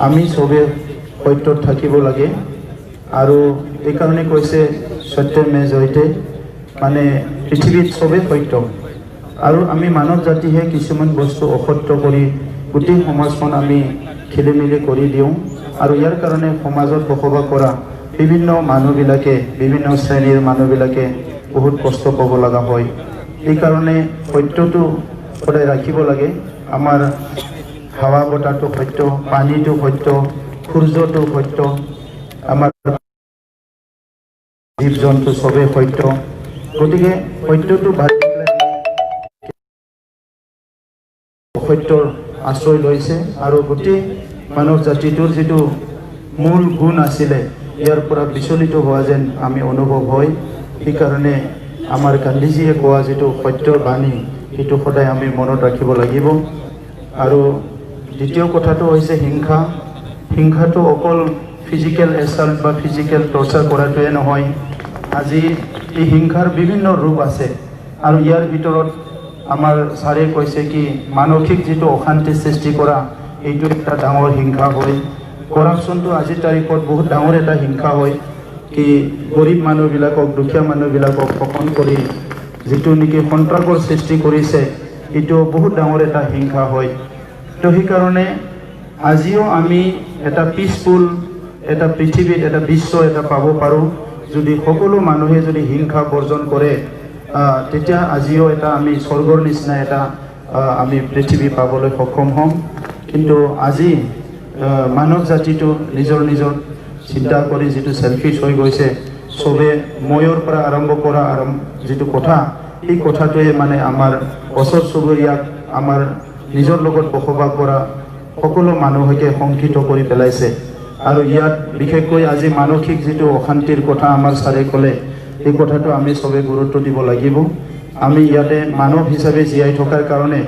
আমি চবে সত্যত থাকিব লাগে আৰু এই কাৰণে কৈছে সত্যমে জয়তে মানে পৃথিৱীত চবে সত্য আৰু আমি মানৱ জাতিহে কিছুমান বস্তু অসত্য কৰি গোটেই সমাজখন আমি খেলিমেলি কৰি দিওঁ আৰু ইয়াৰ কাৰণে সমাজত বসবাস কৰা বিভিন্ন মানুহবিলাকে বিভিন্ন শ্ৰেণীৰ মানুহবিলাকে বহুত কষ্ট পাব লগা হয় এই কাৰণে সত্যটো সদায় ৰাখিব লাগে আমাৰ হাৱা বতাহটো সত্য পানীটো সত্য সূৰ্যটো সত্য আমাৰ জীৱ জন্তু চবে সত্য গতিকে সত্যটো বাদ দিলে সত্যৰ আশ্ৰয় লৈছে আৰু গোটেই মানৱ জাতিটোৰ যিটো মূল গুণ আছিলে ইয়াৰ পৰা বিচলিত হোৱা যেন আমি অনুভৱ হয় সেইকাৰণে আমাৰ গান্ধীজীয়ে কোৱা যিটো সত্যৰ বাণী সেইটো সদায় আমি মনত ৰাখিব লাগিব আৰু দ্বিতীয় কথাটো হৈছে হিংসাটো অকল ফিজিকেল এছাল্ট বা ফিজিকেল টৰ্চাৰ কৰাটোৱে নহয় আজি এই হিংসাৰ বিভিন্ন ৰূপ আছে আৰু ইয়াৰ ভিতৰত আমাৰ ছাৰে কৈছে কি মানসিক যিটো অশান্তি সৃষ্টি কৰা এইটো এটা ডাঙৰ হিংসা হয় কৰাপশ্যনটো আজিৰ তাৰিখত বহুত ডাঙৰ এটা হিংসা হয় কি গৰীব মানুহবিলাকক দুখীয়া মানুহবিলাকক শোষণ কৰি যিটো নেকি সন্ত্ৰাসৰ সৃষ্টি কৰিছে এইটো বহুত ডাঙৰ এটা হিংসা হয় তো সেইকাৰণে আজিও আমি এটা পিচফুল এটা পৃথিৱীত এটা বিশ্ব এটা পাব পাৰোঁ যদি সকলো মানুহে যদি হিংসা বৰ্জন কৰে তেতিয়া আজিও এটা আমি স্বৰ্গৰ নিচিনা এটা আমি পৃথিৱী পাবলৈ সক্ষম হ'ম কিন্তু আজি মানৱ জাতিটো নিজৰ চিন্তা কৰি যিটো সেলফিশ হৈ গৈছে চবে ময়ৰ পৰা আৰম্ভ কৰা যিটো কথা এই কথাটোৱে মানে আমাৰ ওচৰ চুবুৰীয়াক আমাৰ নিজৰ লগত বসবাস কৰা সকলো মানুহকে সংকিত কৰি পেলাইছে আৰু ইয়াত বিশেষকৈ আজি মানসিক যিটো অশান্তিৰ কথা আমাৰ ছাৰে ক'লে এই কথাটো আমি চবে গুৰুত্ব দিব লাগিব আমি ইয়াতে মানৱ হিচাপে জীয়াই থকাৰ কাৰণে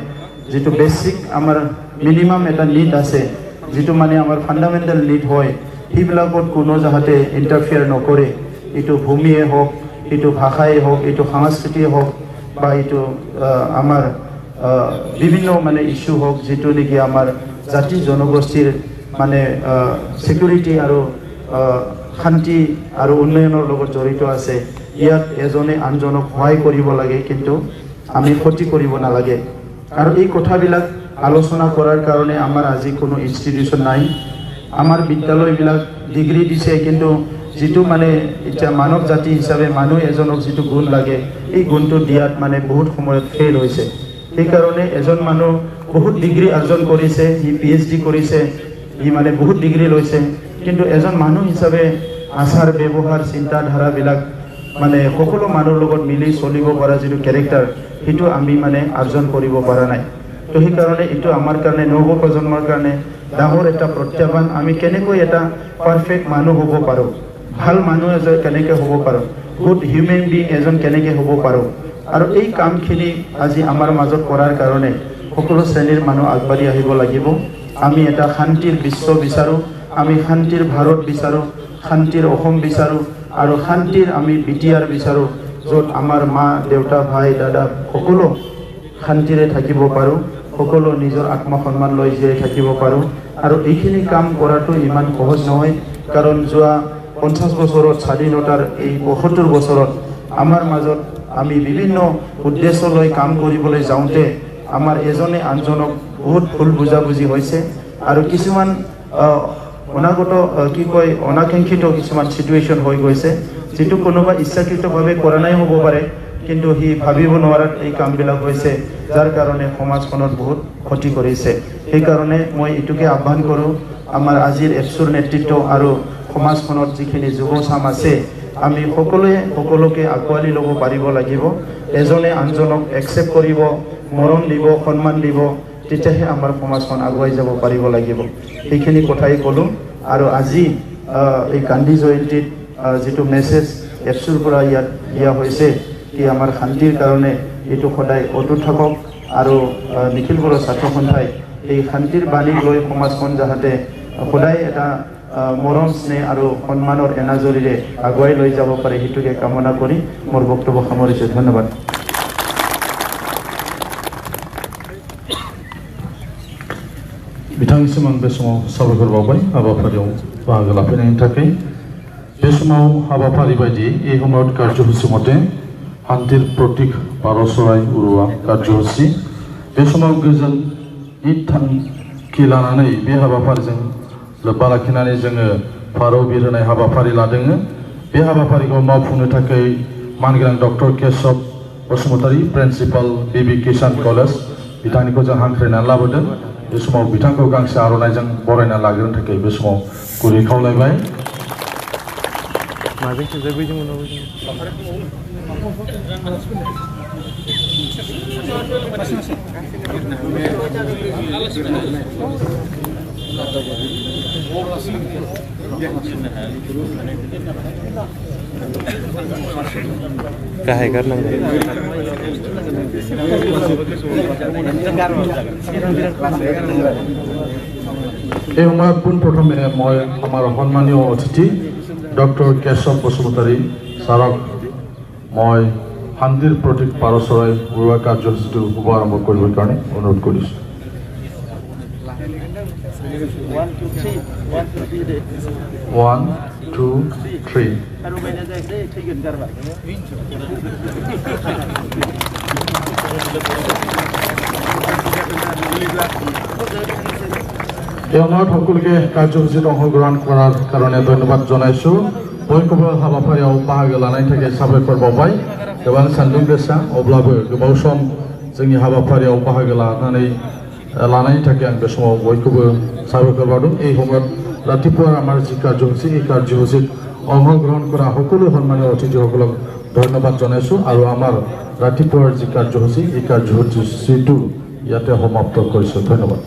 যিটো বেছিক আমাৰ মিনিমাম এটা নিড আছে যিটো মানে আমাৰ ফাণ্ডামেণ্টেল নিড হয় সেইবিলাকত কোনো যাতে ইণ্টাৰফিয়াৰ নকৰে এইটো ভূমিয়ে হওক এইটো ভাষাই হওক এইটো সংস্কৃতিয়ে হওক বা এইটো আমাৰ বিভিন্ন মানে ইস্যু হওক যিটো নেকি আমাৰ জাতি জনগোষ্ঠীৰ মানে সিকিউৰিটি আৰু শান্তি আৰু উন্নয়নৰ লগত জড়িত আছে ইয়াত এজনে আনজনক সহায় কৰিব লাগে কিন্তু আমি ক্ষতি কৰিব নালাগে আৰু এই কথাবিলাক আলোচনা কৰাৰ কাৰণে আমাৰ আজি কোনো ইনষ্টিটিউশ্যন নাই আমাৰ বিদ্যালয়বিলাক ডিগ্ৰী দিছে কিন্তু যিটো মানে এতিয়া মানৱ জাতি হিচাপে মানুহ এজনক যিটো গুণ লাগে এই গুণটো দিয়াত মানে বহুত সময়ত ফেইল হৈছে সেইকাৰণে এজন মানুহ বহুত ডিগ্ৰী অৰ্জন কৰিছে ই PhD কৰিছে ই মানে বহুত ডিগ্ৰী লৈছে কিন্তু এজন মানুহ হিচাপে আচাৰ ব্যৱহাৰ চিন্তাধাৰাবিলাক মানে সকলো মানুহৰ লগত মিলি চলিব পৰা যিটো কেৰেক্টাৰ সেইটো আমি মানে অৰ্জন কৰিব পৰা নাই তো সেইকাৰণে এইটো আমাৰ কাৰণে নৱ প্ৰজন্মৰ কাৰণে ডাঙৰ এটা প্ৰত্যাহ্বান আমি কেনেকৈ এটা পাৰফেক্ট মানুহ হ'ব পাৰোঁ ভাল মানুহ এজন কেনেকৈ হ'ব পাৰোঁ গুড হিউমেন বিং এজন কেনেকৈ হ'ব পাৰোঁ আৰু এই কামখিনি আজি আমাৰ মাজত কৰাৰ কাৰণে সকলো শ্ৰেণীৰ মানুহ আগবাঢ়ি আহিব লাগিব আমি এটা শান্তিৰ বিশ্ব বিচাৰোঁ আমি শান্তিৰ ভাৰত বিচাৰোঁ শান্তিৰ অসম বিচাৰোঁ আৰু শান্তিৰ আমি BTR বিচাৰোঁ য'ত আমাৰ মা দেউতা ভাই দাদা সকলো শান্তিৰে থাকিব পাৰোঁ সকলো নিজৰ আত্মসন্মান লৈ জীয়াই থাকিব পাৰোঁ আৰু এইখিনি কাম কৰাটো ইমান সহজ নহয় কাৰণ যোৱা 50 বছৰত স্বাধীনতাৰ এই 72 বছৰত আমাৰ মাজত আমি বিভিন্ন উদ্দেশ্য লৈ কাম কৰিবলৈ যাওঁতে আমাৰ এজনে আনজনক বহুত ভুল বুজাবুজি হৈছে আৰু কিছুমান অনাগত কি কয় অনাকাংক্ষিত কিছুমান সিচুৱেশ্যন হৈ গৈছে যেটো কোনোবা ইচ্ছাকৃতভাৱে কৰা নাই হ'ব পাৰে কিন্তু হি ভাবিব নোৱাৰাত এই কামবিলাক হৈছে যাৰ কাৰণে সমাজখনত বহুত ক্ষতি কৰিছে এই কাৰণে মই ইটোকে আহ্বান কৰোঁ আমাৰ আজিৰ এপছুৰ নেতৃত্ব আৰু সমাজখনত যিখিনি যুৱচাম আছে আমি সকলোকে আগুৱালি ল'ব পাৰিব লাগিব এজনে আনজনক একচেপ্ট কৰিব মৰম দিব সন্মান দিব তেতিয়াহে আমাৰ সমাজখন আগুৱাই যাব পাৰিব লাগিব এইখিনি কথাই ক'লোঁ আৰু আজি এই গান্ধী জয়ন্তীত যিটো মেছেজ এপছুৰ পৰা ইয়াত দিয়া হৈছে কি আমাৰ শান্তিৰ কাৰণে এইটো সদায় অটুট থাকক আৰু নিখিল বড়ো ছাত্ৰ সন্থাই এই শান্তিৰ বাণীক লৈ সমাজখন যাতে সদায় এটা মৰম স্নেহ আৰু সন্মানৰ এনাজৰীৰে আগুৱাই লৈ যাব পাৰে সেইটোকে কামনা কৰি মোৰ বক্তব্য সামৰিছোঁ ধন্যবাদ बिथांनिसिम आं बे समाव साबायखर बावबाय हाबाफारियाव बाहागो लाफैनायनि थाखाय बे समाव हाबाफारि बायदि এই সময়ত কার্যসূচী মতে শান্তির প্রতীক পারসরাই উৰুৱা কার্যসূচী बे समाव गोजोन थांखि लानानै बे हाबाफारिजों लोब्बा लाखिनानै जोङो फारौ बिरहोनाय हाबाफारि लादों बे हाबाफारिखौ मावफुंनो थाखाय मानगोनां डक्टर केशव बसुमतारी प्रिन्सिपाल बिबि किसान कलेज बिथांनिखौ जों हांख्रायनानै लाबोदों बे समाव बिथांखौ गांसे आर'नाइजों बरायना लाग्रोनो थाखाय बे समाव गुरै खावलायबाय Kahit karena এই সময়ত পোনপ্ৰথমে মই আমাৰ সন্মানীয় অতিথি ডক্টৰ কেশৱ বসুমতাৰী ছাৰক মই শান্তিৰ প্ৰতীক পাৰচৰাই উৰুৱা কাৰ্যসূচীটো শুভাৰম্ভ কৰিবৰ কাৰণে অনুৰোধ কৰিছোঁ 1 2 3 এই সময়ত সকলোকে কাৰ্যসূচীত অংশগ্ৰহণ কৰাৰ কাৰণে ধন্যবাদ জনাইছোঁ বয়কোবো হাবাফাৰিयाव बाहागो लानायनि थाखाय साबायखर बावबाय गोबां सान्दुं गोसा अब्लाबो गोबाव सम जोंनि हाबाफारियाव बाहागो लानायनि थाखाय आं बे समाव बयखौबो साबायखर बावदों এই সময়ত ৰাতিপুৱাৰ আমাৰ যি কাৰ্যসূচী এই কাৰ্যসূচীত অংশগ্ৰহণ কৰা সকলো সন্মানীয় অতিথিসকলক ধন্যবাদ জনাইছোঁ আৰু আমাৰ ৰাতিপুৱাৰ যি কাৰ্যসূচী এই কাৰ্যসূচীটো ইয়াতে সমাপ্ত কৰিছোঁ ধন্যবাদ